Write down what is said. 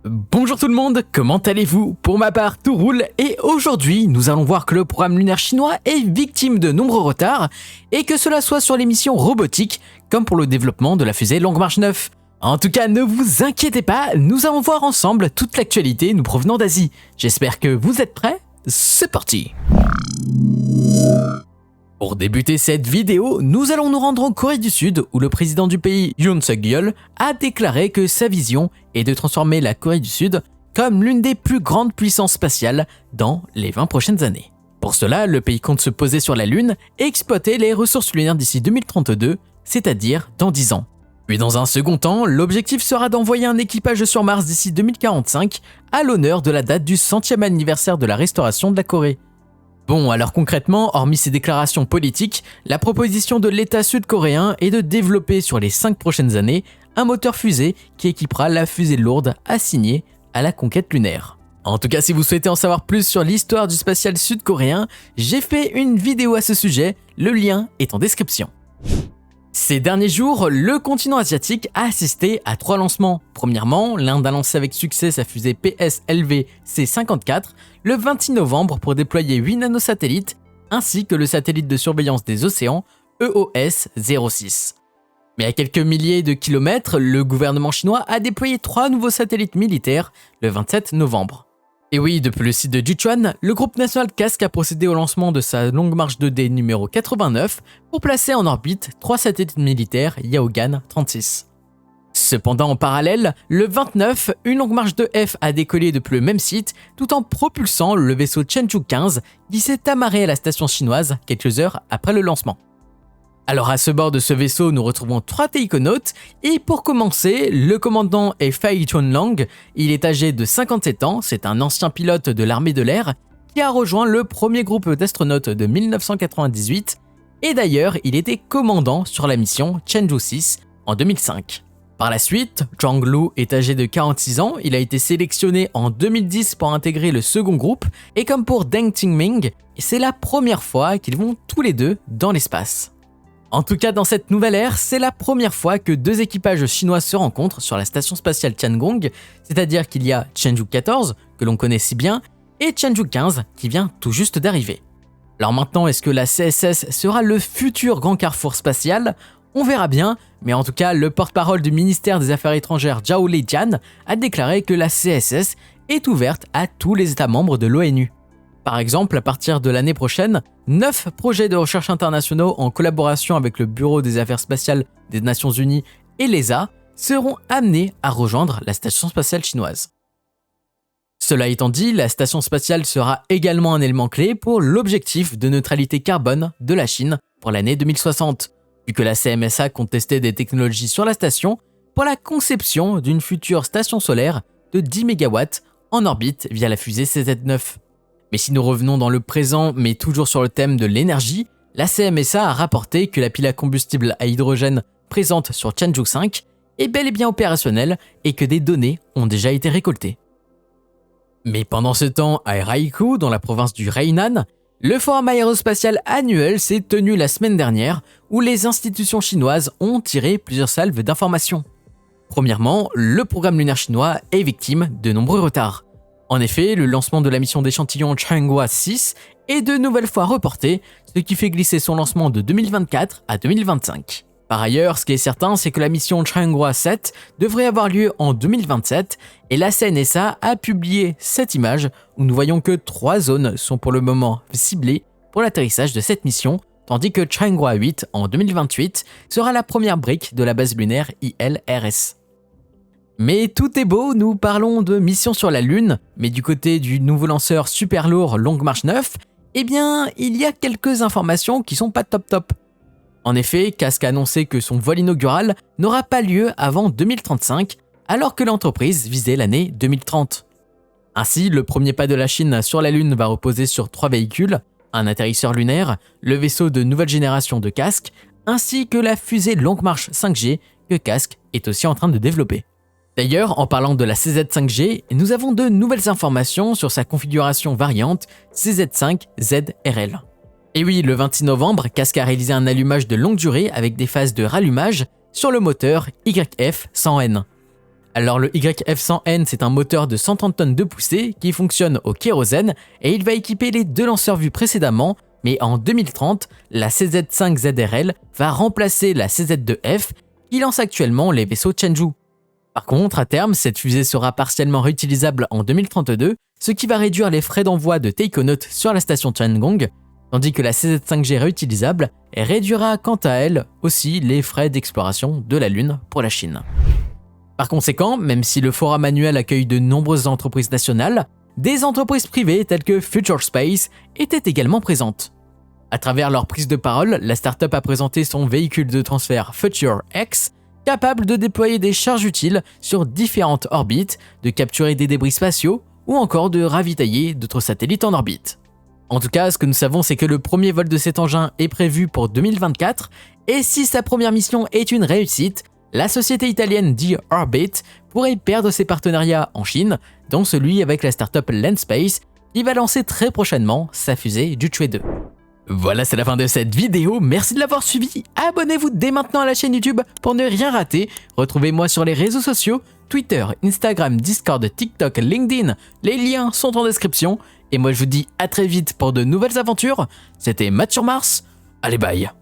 Bonjour tout le monde, comment allez-vous? Pour ma part, tout roule et aujourd'hui, nous allons voir que le programme lunaire chinois est victime de nombreux retards et que cela soit sur les missions robotiques comme pour le développement de la fusée Longue Marche 9. En tout cas, ne vous inquiétez pas, nous allons voir ensemble toute l'actualité nous provenant d'Asie. J'espère que vous êtes prêts? C'est parti! Pour débuter cette vidéo, nous allons nous rendre en Corée du Sud où le président du pays, Yoon Suk-yeol, a déclaré que sa vision est de transformer la Corée du Sud comme l'une des plus grandes puissances spatiales dans les 20 prochaines années. Pour cela, le pays compte se poser sur la Lune et exploiter les ressources lunaires d'ici 2032, c'est-à-dire dans 10 ans. Puis dans un second temps, l'objectif sera d'envoyer un équipage sur Mars d'ici 2045 à l'honneur de la date du 100e anniversaire de la restauration de la Corée. Bon, alors concrètement, hormis ces déclarations politiques, la proposition de l'État sud-coréen est de développer sur les 5 prochaines années un moteur fusée qui équipera la fusée lourde assignée à la conquête lunaire. En tout cas, si vous souhaitez en savoir plus sur l'histoire du spatial sud-coréen, j'ai fait une vidéo à ce sujet, le lien est en description. Ces derniers jours, le continent asiatique a assisté à 3 lancements. Premièrement, l'Inde a lancé avec succès sa fusée PSLV C-54 le 26 novembre pour déployer 8 nanosatellites, ainsi que le satellite de surveillance des océans EOS-06. Mais à quelques milliers de kilomètres, le gouvernement chinois a déployé 3 nouveaux satellites militaires le 27 novembre. Et oui, depuis le site de Jichuan, le groupe national KASK a procédé au lancement de sa longue marche 2D numéro 89 pour placer en orbite 3 satellites militaires Yaogan 36. Cependant, en parallèle, le 29, une longue marche 2F a décollé depuis le même site tout en propulsant le vaisseau Chenzhou 15 qui s'est amarré à la station chinoise quelques heures après le lancement. Alors à ce bord de ce vaisseau, nous retrouvons 3 taïkonautes et pour commencer, le commandant est Fei Chunlang, il est âgé de 57 ans, c'est un ancien pilote de l'armée de l'air qui a rejoint le premier groupe d'astronautes de 1998 et d'ailleurs il était commandant sur la mission Chenzhou 6 en 2005. Par la suite, Zhang Lu est âgé de 46 ans, il a été sélectionné en 2010 pour intégrer le second groupe et comme pour Deng Qingming, c'est la première fois qu'ils vont tous les deux dans l'espace. En tout cas, dans cette nouvelle ère, c'est la première fois que 2 équipages chinois se rencontrent sur la station spatiale Tiangong, c'est-à-dire qu'il y a Chenzhou 14, que l'on connaît si bien, et Chenzhou 15, qui vient tout juste d'arriver. Alors maintenant, est-ce que la CSS sera le futur grand carrefour spatial? On verra bien, mais en tout cas, le porte-parole du ministère des Affaires étrangères Zhao Lijian a déclaré que la CSS est ouverte à tous les États membres de l'ONU. Par exemple, à partir de l'année prochaine, 9 projets de recherche internationaux en collaboration avec le Bureau des Affaires spatiales des Nations Unies et l'ESA seront amenés à rejoindre la station spatiale chinoise. Cela étant dit, la station spatiale sera également un élément clé pour l'objectif de neutralité carbone de la Chine pour l'année 2060, vu que la CMSA compte tester des technologies sur la station pour la conception d'une future station solaire de 10 MW en orbite via la fusée CZ9. Mais si nous revenons dans le présent, mais toujours sur le thème de l'énergie, la CMSA a rapporté que la pile à combustible à hydrogène présente sur Chenzhou 5 est bel et bien opérationnelle et que des données ont déjà été récoltées. Mais pendant ce temps, à Raikou, dans la province du Hainan, le forum aérospatial annuel s'est tenu la semaine dernière où les institutions chinoises ont tiré plusieurs salves d'informations. Premièrement, le programme lunaire chinois est victime de nombreux retards. En effet, le lancement de la mission d'échantillon Changhua 6 est de nouvelles fois reporté, ce qui fait glisser son lancement de 2024 à 2025. Par ailleurs, ce qui est certain, c'est que la mission Changhua 7 devrait avoir lieu en 2027 et la CNSA a publié cette image où nous voyons que 3 zones sont pour le moment ciblées pour l'atterrissage de cette mission, tandis que Changhua 8 en 2028 sera la première brique de la base lunaire ILRS. Mais tout est beau, nous parlons de mission sur la Lune, mais du côté du nouveau lanceur super lourd Longue Marche 9, eh bien, il y a quelques informations qui sont pas top. En effet, KASK a annoncé que son vol inaugural n'aura pas lieu avant 2035, alors que l'entreprise visait l'année 2030. Ainsi, le premier pas de la Chine sur la Lune va reposer sur 3 véhicules, un atterrisseur lunaire, le vaisseau de nouvelle génération de KASK, ainsi que la fusée Longue Marche 5G que KASK est aussi en train de développer. D'ailleurs, en parlant de la CZ5G, nous avons de nouvelles informations sur sa configuration variante CZ5ZRL. Et oui, le 26 novembre, KASK a réalisé un allumage de longue durée avec des phases de rallumage sur le moteur YF100N. Alors le YF-100N, c'est un moteur de 130 tonnes de poussée qui fonctionne au kérosène et il va équiper les deux lanceurs vus précédemment, mais en 2030, la CZ5 ZRL va remplacer la CZ2F qui lance actuellement les vaisseaux Chenzhou. Par contre, à terme, cette fusée sera partiellement réutilisable en 2032, ce qui va réduire les frais d'envoi de taïkonautes sur la station Tiangong, tandis que la CZ5G réutilisable réduira quant à elle aussi les frais d'exploration de la Lune pour la Chine. Par conséquent, même si le forum annuel accueille de nombreuses entreprises nationales, des entreprises privées telles que Future Space étaient également présentes. À travers leur prise de parole, la startup a présenté son véhicule de transfert Future X, capable de déployer des charges utiles sur différentes orbites, de capturer des débris spatiaux ou encore de ravitailler d'autres satellites en orbite. En tout cas, ce que nous savons, c'est que le premier vol de cet engin est prévu pour 2024, et si sa première mission est une réussite, la société italienne D-Orbit pourrait perdre ses partenariats en Chine, dont celui avec la startup Landspace, qui va lancer très prochainement sa fusée Juche 2. Voilà, c'est la fin de cette vidéo, merci de l'avoir suivi, abonnez-vous dès maintenant à la chaîne YouTube pour ne rien rater, retrouvez-moi sur les réseaux sociaux, Twitter, Instagram, Discord, TikTok, LinkedIn, les liens sont en description, et moi je vous dis à très vite pour de nouvelles aventures, c'était Matt sur Mars, allez bye.